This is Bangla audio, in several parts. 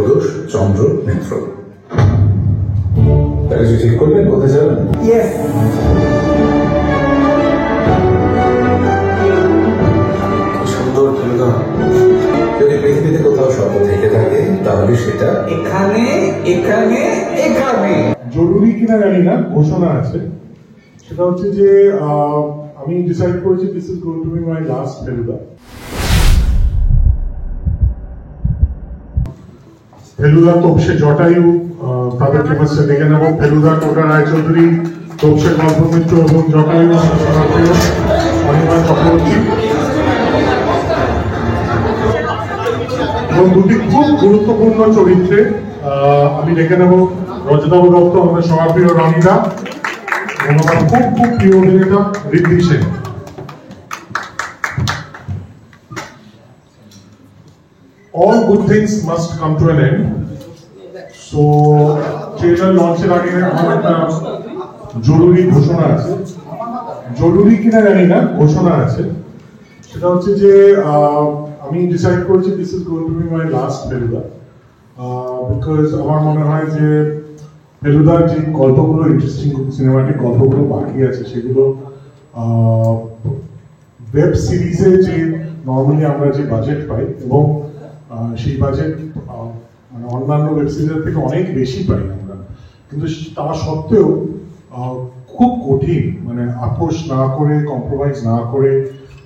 প্রদোষ চন্দ্র মিত্র। তাহলে ঠিক করবেন কোথায় যাবেন? সুন্দর ফেলুদা, যদি পৃথিবীতে কোথাও স্বপ্ন থেকে থাকে তাহলে সেটা এখানে এখানে এখানে। জরুরি কিনা জানি না, ঘোষণা আছে। সেটা হচ্ছে যে আমি ডিসাইড করেছি this is going to be my last Feluda. Feluda Topshe Jatayu তাদের ফেমাসে দেখে নেব। ফেলুদা টোটা রায়চৌধুরী, তপসে গল্পমিত্র এবং জটায়ু অনিমা চক্রবর্তী। এবং দুটি খুব গুরুত্বপূর্ণ চরিত্রে আমি ডেকে নেব রজতাভ দত্ত, আমাদের সবার প্রিয় রানীদা, এবং আমার খুব খুব প্রিয় অভিনেতা Riddhi Sen. All good things must come to an end. So, trailer লঞ্চের আগে আমার একটা জরুরি ঘোষণা আছে। জরুরি কিনা জানি না, ঘোষণা আছে। সেটা হচ্ছে যে আমি ডিসাইড করেছি this is going to be my last Feluda, because আমার মনে হয় যে ফেলুদার যে গল্পগুলো, ইন্টারেস্টিং সিনেমাটিক গল্পগুলো বাকি আছে, সেগুলো ওয়েব সিরিজে যে নর্মালি আমরা যে বাজেট পাই, এবং সেই বাজেট মানে অন্যান্য ওয়েব সিরিজের থেকে অনেক বেশি পাই আমরা, কিন্তু তা সত্ত্বেও খুব কঠিন, মানে আপোষ না করে, কম্প্রোমাইজ না করে,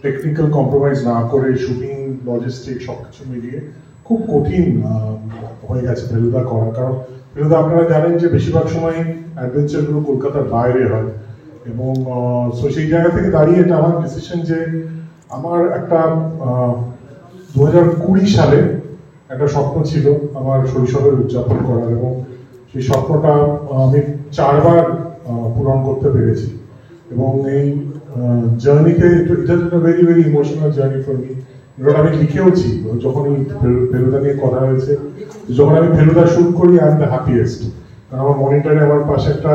টেকনিক্যাল কম্প্রোমাইজ না করে, শুটিং লজিস্টিক সবকিছু মিলিয়ে খুব কঠিন হয়ে গেছে ফেলুদা করা। কারণ ফেলুদা আপনারা জানেন যে বেশিরভাগ সময় অ্যাডভেঞ্চারগুলো কলকাতার বাইরে হয়, এবং সেই জায়গা থেকে দাঁড়িয়ে এটা আমার ডিসিশন যে আমার একটা 2020 সালে একটা স্বপ্ন ছিল আমার শৈশবের উদযাপন করার, এবং সেই স্বপ্নটা আমি 4 বার পূরণ করতে পেরেছি। এবং এই জার্নিতে এটা very very emotional journey for me. এটা আমি লিখেওছি যখন ফেলুদা নিয়ে কথা হয়েছে, যখন আমি ফেলুদা শুট করি আই এম দ্য হ্যাপিয়েস্ট। কারণ আমার মনিটরে আমার পাশে একটা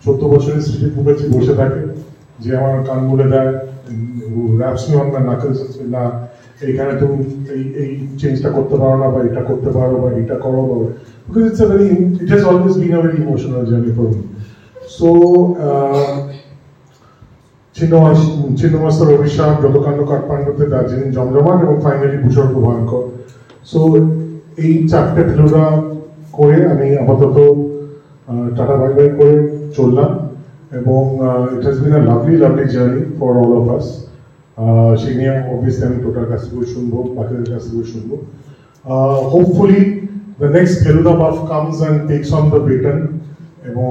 14 বছরের স্মৃতি মুখার্জি বসে থাকে, যে আমার কান বলে দেয়, reps me on my knuckles, না এইখানে তুমি এই চেঞ্জটা করতে পারো না, বা এটা করতে পারো, বা এটা করো, because it has always been a very emotional journey for me. So Chhinnamastar Abhishap, যতকাণ্ড কাঠমান্ডুতে, দার্জিলিং জমজমাট, এবং ফাইনালি ভূস্বর্গ ভয়ঙ্কর। সো এই 4টে ফেলুদা করে আমি আপাতত টাটা বাই বাই করে চললাম, এবং it has been a lovely lovely journey for all of us. সেই নিয়ে অবভিয়াসলি আমি টোটাল কাছ থেকে শুনবো, বাকিদের কাছ থেকে শুনবো। Hopefully the next Feluda buff comes and takes on the baton, এবং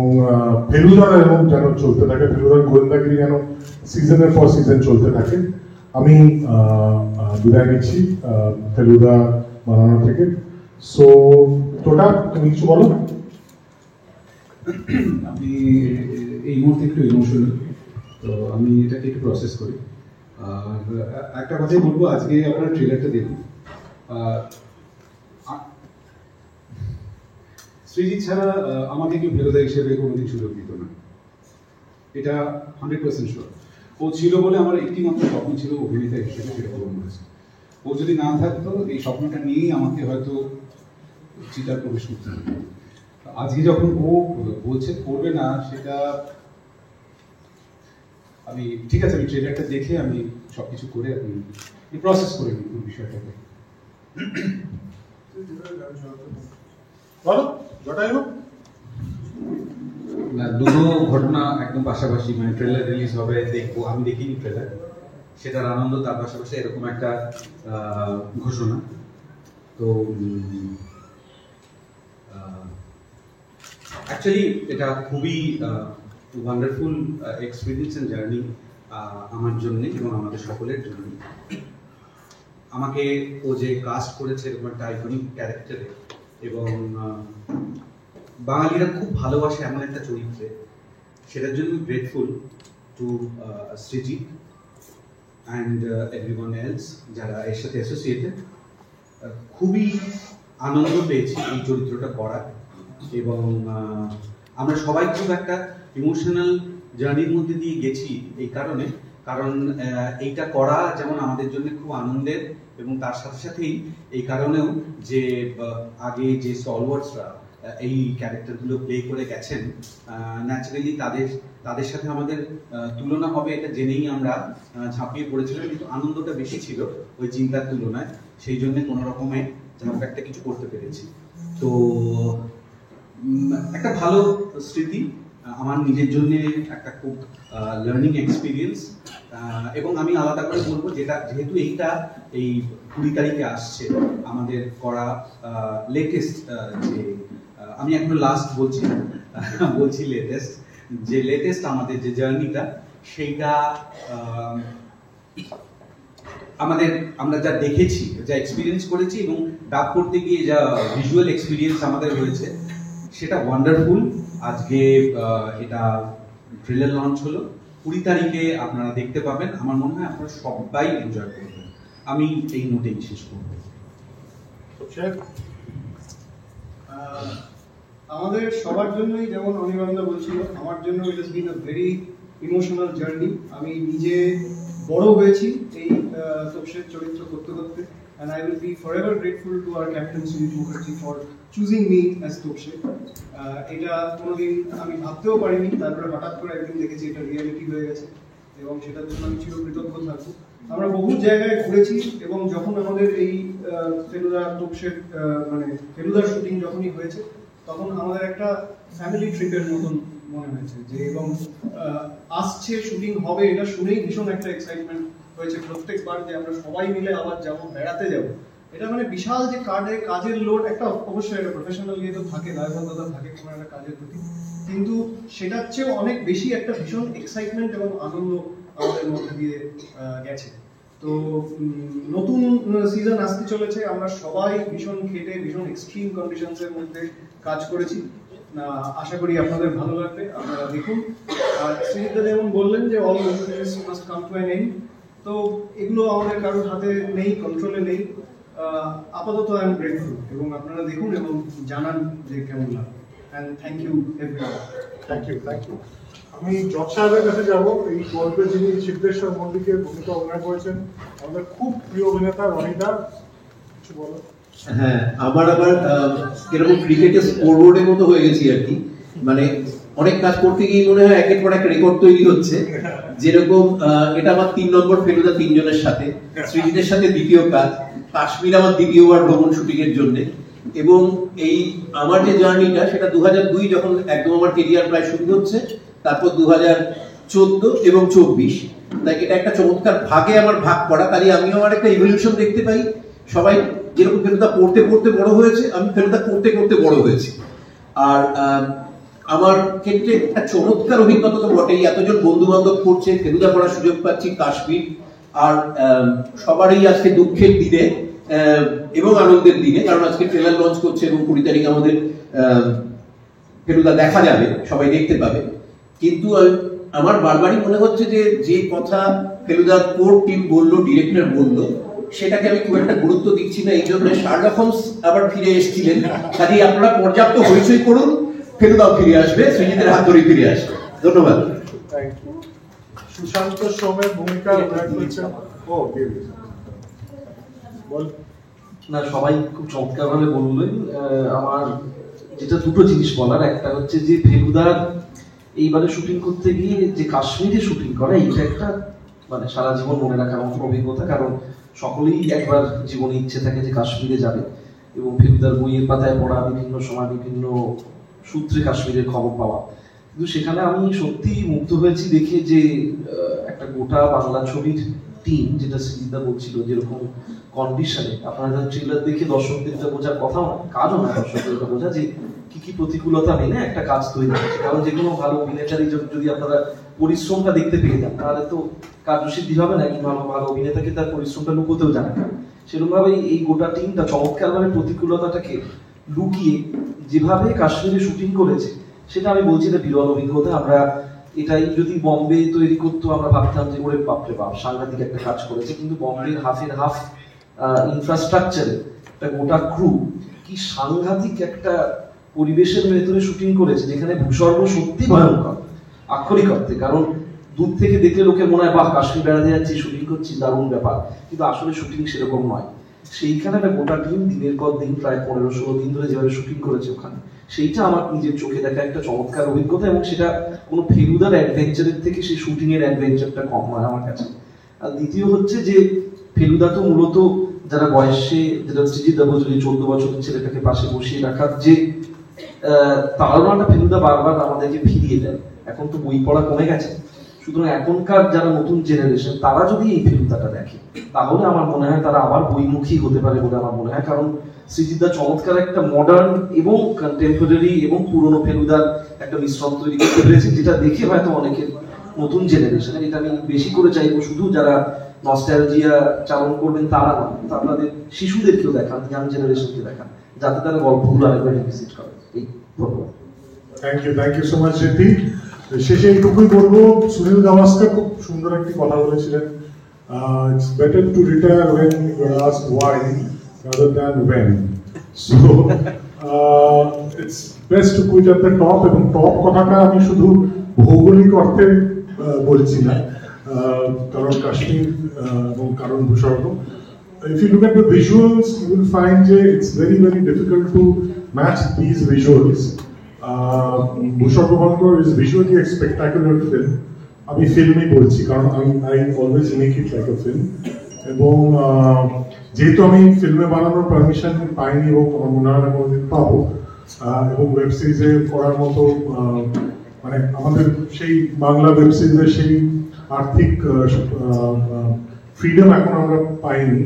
ফেলুদা এবং যেন চলতে থাকে, ফেলুদার গোয়েন্দাগিরি যেন সিজনের পর সিজন চলতে থাকে। আমি বিদায় নিচ্ছি ফেলুদা বানানো থেকে। সো টোটা, তুমি কিছু বলো? আমি এই মুহূর্তে একটু ইমোশনাল, তো আমি এটাকে একটু প্রসেস করি। আর একটা কথাই বলবো, আজকে আপনারা ট্রেলারটা দেখুন। সৃজিত ছাড়া আমাকে কেউ ফেলুদা হিসেবে কোনোদিন সুযোগ দিত না, এটা 100% শিওর। ও ছিল বলে আমার একটি মাত্র স্বপ্ন ছিল অভিনেতা হিসেবে, সেটা পূরণ হয়েছে। ও যদি না থাকতো, এই স্বপ্নটা নিয়েই আমাকে হয়তো চিতার প্রবেশ করতে হতো। আজকে যখন ও বলছে করবে না, সেটা আমি ঠিক আছে, আমি ট্রেলারটা দেখে আমি সবকিছু করে আমি প্রসেস করে নিই পুরো বিষয়টাকে। না, দুটো ঘটনা একদম পাশাপাশি, মানে ট্রেলার রিলিজ হবে, দেখবো, আমি দেখিনি ট্রেলার, সেটার আনন্দ, তার পাশাপাশি এরকম একটা ঘোষণা। তো অ্যাকচুয়ালি এটা খুবই ওয়ান্ডারফুল এক্সপিরিয়েন্স এন্ড জার্নি আমার জন্য এবং আমাদের সকলের জন্য। আমাকে ও যে কাস্ট করেছে এরকম একটা আইকনিক ক্যারেক্টারে, এবং বাঙালিরা খুব ভালোবাসে এমন একটা চরিত্রে, সেটার জন্য grateful to Srijit and everyone else যারা এর সাথে অ্যাসোসিয়েটেড। খুবই আনন্দ পেয়েছি এই চরিত্রটা করার, এবং আমরা সবাই খুব একটা ইমোশনাল জার্নির মধ্যে দিয়ে গেছি এই কারণে, কারণ এইটা করা যেমন আমাদের জন্য খুব আনন্দের এবং তার সাথে সাথেই এই কারণেও যে আগে যে স্টলওয়ার্ডসরা এই ক্যারেক্টারগুলো প্লে করে গেছেন, ন্যাচারালি তাদের সাথে আমাদের তুলনা হবে এটা জেনেই আমরা ঝাঁপিয়ে পড়েছিলাম, কিন্তু আনন্দটা বেশি ছিল ওই চিন্তার তুলনায়। সেই জন্য কোনো রকমে যেমন একটা কিছু করতে পেরেছি। তো একটা ভালো স্মৃতি আমার নিজের জন্য, একটা খুব লার্নিং এক্সপিরিয়েন্স। এবং আমি আলাদা করে বলবো যেহেতু এইটা এই 20 তারিখে আসছে আমাদের করা লেটেস্ট, যে আমি এখন লাস্ট বলছি লেটেস্ট আমাদের যে জার্নিটা, সেইটা আমরা যা দেখেছি, যা এক্সপিরিয়েন্স করেছি এবং ডাব করতে গিয়ে যা ভিজুয়াল এক্সপিরিয়েন্স আমাদের হয়েছে, সেটা ওয়ান্ডারফুল। আজকে এটা ট্রেলার লঞ্চ হলো, 20 তারিখে আপনারা দেখতে পাবেন। আমার মনে হয় আপনারা সবাই এনজয় করবেন। আমি এই নোটেই শেষ করব। আমাদের সবার জন্যই, যেমন অনির্বাণদা বলছিল, আমার জন্য it has been a very emotional journey. আমি নিজে বড় হয়েছি এই তোপসের চরিত্র করতে করতে, and I will be forever grateful to our captain Sujit Mukherjee for choosing me as তোপসে। এটা কোনোদিন আমি ভাবতেও পারিনি, তারপরে হঠাৎ করে একদিন দেখেছি এটা রিয়ালিটি হয়ে গেছে, এবং সেটার জন্য আমি চিরকৃতজ্ঞ থাকবো। আমরা বহু জায়গায় ঘুরেছি, এবং যখন আমাদের এই ফেলুদা তোপসের মানে ফেলুদার শুটিং যখনই হয়েছে, তখন আমাদের একটা ফ্যামিলি ট্রিপের মতন মনে হয়েছে যে, এবং আসছে শুটিং হবে এটা শুনেই ভীষণ একটা এক্সাইটমেন্ট হয়েছে প্রত্যেকবার, যে আমরা সবাই মিলে আবার যাবো, বেড়াতে যাবো। এটা মানে বিশাল যে কাজের লোড, একটা অবশ্যই একটা প্রফেশনাল ইয়ে তো থাকে, দায়বদ্ধতা থাকে কোনো একটা কাজের প্রতি, কিন্তু সেটার চেয়েও অনেক বেশি একটা ভীষণ এক্সাইটমেন্ট এবং আনন্দ আমাদের মধ্যে দিয়ে গেছে। তো নতুন সিজন আসতে চলেছে, আমরা সবাই ভীষণ খেটে ভীষণ এক্সট্রিম কন্ডিশনসের মধ্যে কাজ করেছি। আশা করি আপনাদের ভালো লাগবে, আপনারা দেখুন। আর শ্রীজিৎদা যেমন বললেন যে all things must come to an end, তো এগুলো আমাদের কারোর হাতে নেই, কন্ট্রোলে নেই। আপাতত আই এম গ্রেটফুল, এবং আপনারা দেখুন এবং জানান যে কেমন লাগে। And thank you everyone. Thank you. আমি জজ সাহেবের কাছে যাব। এই গল্পে যিনি সিদ্ধেশ্বর মল্লিকের ভূমিকা অভিনয় করেছেন, আমাদের খুব প্রিয় অভিনেতা রনিদা, কিছু বলো। হ্যাঁ, আমার আবার এরকম ক্রিকেটের স্কোরবোর্ডের মতো হয়ে গেছি আর কি। মানে অনেক কাজ করতে গিয়ে মনে হয় একের পর এক রেকর্ড তৈরি হচ্ছে। যেরকম এটা আমার 3 নম্বর ফেলুদা 3 জনের সাথে, সৃজিতের সাথে দ্বিতীয় কাজ, কাশ্মীর আমার দ্বিতীয়বার ভ্রমণ শুটিং এর জন্য। এবং এই আমার যে জার্নিটা, সেটা 2002 যখন একদম আমার কেরিয়ার প্রায় শুরু হচ্ছে, তারপর 2014 এবং 24। তাই এটা একটা চমৎকার ভাগে আমার ভাগ করা। তাই আমিও আমার একটা ইভলিউশন দেখতে পাই। সবাই যেরকম ফেলুদা পড়তে পড়তে বড় হয়েছে, আমি ফেলুদা করতে করতে বড় হয়েছি। আর আমার ক্ষেত্রে একটা চমৎকার অভিজ্ঞতা তো বটেই, এতজন বন্ধু বান্ধব করছে, ফেলুদা পড়ার সুযোগ পাচ্ছি, কাশ্মীর। আর সবারই আজকে দুঃখের দিনে এবং আনন্দের দিনে, কারণ আজকে ট্রেলার লঞ্চ করছে এবং 20 তারিখ আমাদের ফেলুদা দেখা যাবে, সবাই দেখতে পাবে। কিন্তু আমার বারবারই মনে হচ্ছে যে কথা ফেলুদার কোর টিম বললো, ডিরেক্টর বললো, সেটাকে আমি খুব একটা গুরুত্ব দিচ্ছি না। এই জন্য শার্লক হোমস আবার ফিরে এসেছিলেন। কাজেই আপনারা পর্যাপ্ত হইচই করুন, ফেলুদাও ফিরে আসবে, সৃজিতের হাত ধরে ফিরে আসবে। ধন্যবাদ। সুশান্ত সোমের ভূমিকা অভিনয় করেছেন। বল না, সবাই খুব চমৎকার ভাবে বললেন। আমার যেটা দুটো জিনিস বলার, একটা হচ্ছে যে ফেলুদার এইবারে শুটিং করতে গিয়ে যে কাশ্মীরে শুটিং করা, এটা একটা মানে সারা জীবন মনে রাখার মতো অভিজ্ঞতা। কারণ সকলেই একবার জীবনে ইচ্ছে থাকে যে কাশ্মীরে যাবে, এবং ফেলুদার বইয়ের পাতায় পড়া, বিভিন্ন সময় বিভিন্ন সূত্রে কাশ্মীরের খবর পাওয়া। কিন্তু সেখানে আমি সত্যি মুগ্ধ হয়েছি দেখে যে একটা গোটা বাংলা ছবির টিম, যেটা সৃজিতদা বলছিল, যেরকম কন্ডিশনে আপনারা ট্রেলার দেখে দর্শকদের বোঝার কথাও না, কাজও না দর্শকদের বোঝা যে কি প্রতিকূলতা মেনে একটা কাজ তৈরি হচ্ছে। কারণ যে কোনো ভালো অভিনেতারই যদি আপনারা পরিশ্রমটা দেখতে পেয়ে যান, তাহলে তো কার্যসিদ্ধি হবে না। কিন্তু ভালো অভিনেতাকে তার পরিশ্রমটা লুকোতেও জানে না। সেরকম ভাবে এই গোটা টিমটা চমৎকার ভাবে প্রতিকূলতাটাকে লুকিয়ে যেভাবে কাশ্মীরে শুটিং করেছে, সেটা আমি বলছি এটা বিরল অভিজ্ঞতা। আমরা এটাই যদি বম্বে তৈরি করতো, আমরা ভাবতাম যে ওরে বাপরে বাপ, সাংঘাতিক একটা কাজ করেছে। কিন্তু বম্বের হাফের হাফ ইনফ্রাস্ট্রাকচারে একটা গোটা ক্রু কি সাংঘাতিক একটা পরিবেশের ভেতরে শুটিং করেছে, যেখানে ভূস্বর্গ সত্যি ভয়ঙ্কর আক্ষরিক অর্থে। কারণ দূর থেকে দেখলে লোকের মনে হয় বাহ, কাশ্মীর বেড়াতে যাচ্ছি, শুটিং করছি, দারুণ ব্যাপার। কিন্তু আসলে শুটিং সেরকম নয়। সেইখানে একটা গোটা টিম দিনের পর দিন প্রায় 15-16 দিন ধরে যেভাবে শুটিং করেছে ওখানে, সেইটা আমার নিজের চোখে দেখা একটা চমৎকার অভিজ্ঞতা, এবং সেটা কোনো ফেলুদার অ্যাডভেঞ্চারের থেকে সেই শুটিং এর অ্যাডভেঞ্চারটা কম হয় আমার কাছে। আর দ্বিতীয় হচ্ছে যে ফেলুদা তো মূলত যারা বয়সে, যেটা সৃজিত দা বলছিল 14 বছরের ছেলেটাকে পাশে বসিয়ে রাখার যে তাড়নাটা ফেলুদা বারবার আমাদেরকে ফিরিয়ে দেয়। এখন তো বই পড়া কমে গেছে, সুতরাং এখনকার যারা নতুন জেনারেশন তারা যদি এই ফেলুদাটা দেখে তাহলে আমার মনে হয় তারা আবার বইমুখী হতে পারে বলে আমার মনে হয়। কারণ সৃজিত দা চমৎকার একটা মডার্ন এবং কন্টেম্পোরারি এবং পুরনো ফেলুদার একটা মিশ্রণ তৈরি করতে পেরেছে, যেটা দেখে হয়তো অনেকের নতুন জেনারেশনের, এটা আমি বেশি করে চাইবো শুধু যারা নস্টালজিয়া চালন করবেন তারা নয়, আপনাদের শিশুদেরকেও দেখান, ইয়াং জেনারেশনকে দেখান, যাতে তারা গল্পগুলো আরেকবার রিভিজিট করে। এই ধন্যবাদ। থ্যাংক ইউ সো মাচ জ্যোতি। শেষে এইটুকুই বলবো, সুনীল গাভাস্কর খুব সুন্দর একটি কথা বলেছিলেন, it's better to retire when you are asked why rather than when. So it's best to quit at the top, এবং টপ কথাটা আমি শুধু ভৌগোলিক অর্থে বলছি না, কারণ কাশ্মীর এবং কারণ ভূস্বর্গ। If you look at the visuals, you will find that it's very difficult to match these visuals. ভূস্বর্গ ভয়ঙ্কর is visually a spectacular film. আমি ফিল্মই বলছি কারণ I always make it like a film. এবং যেহেতু আমি ফিল্মে বানানোর পারমিশন পাইনি এবং আমার মনে হয় কোনোদিন পাবো, এবং ওয়েব সিরিজে করার মতো মানে আমাদের সেই বাংলা ওয়েব সিরিজের সেই আর্থিক ফ্রিডম এখন আমরা পাইনি।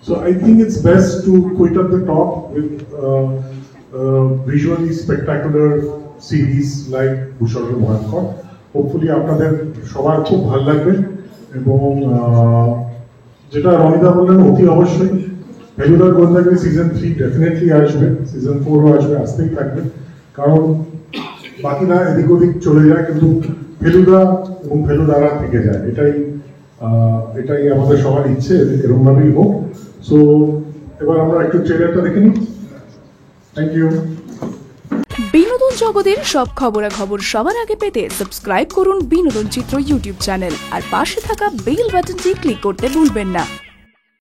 So I think it's best to quit at the top with visually spectacular series like ভূস্বর্গ ভয়ঙ্কর। Hopefully আপনাদের সবার খুব ভালো লাগবে, এবং যেটা রনিদা বললেন অতি অবশ্যই ফেলুদার গোয়েন্দাগিরি সিজন 3 ডেফিনেটলি আসবে, সিজন 4ও আসবে, আসতেই থাকবে, কারণ বাকিরা এদিক ওদিক চলে যায় কিন্তু ফেলুদা এবং ফেলুদারা থেকে যায়, এটাই আমাদের সবার ইচ্ছে, এরকম ভাবেই হোক। সো এবার আমরা একটু ট্রেলারটা দেখে নিই। Thank you. বিনোদন জগতের সব খবরাখবর সবার আগে পেতে সাবস্ক্রাইব করুন বিনোদন চিত্র ইউটিউব চ্যানেল, আর পাশে থাকা বেল বাটনটি ক্লিক করতে ভুলবেন না।